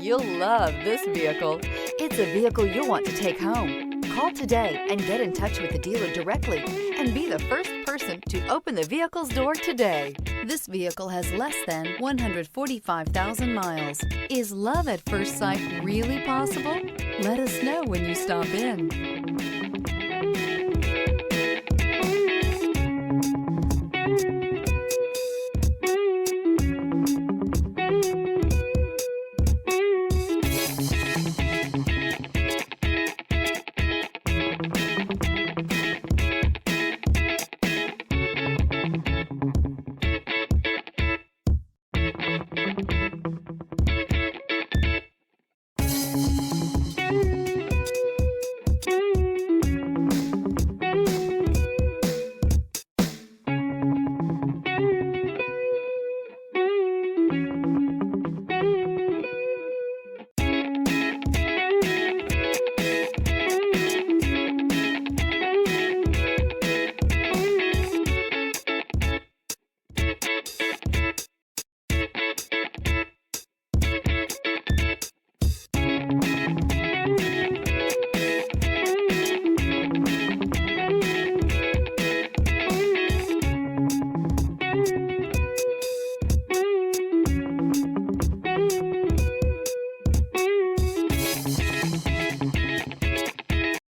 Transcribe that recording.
You'll love this vehicle. It's a vehicle you'll want to take home. Call today and get in touch with the dealer directly and be the first person to open the vehicle's door today. This vehicle has less than 145,000 miles. Is love at first sight really possible? Let us know when you stop in.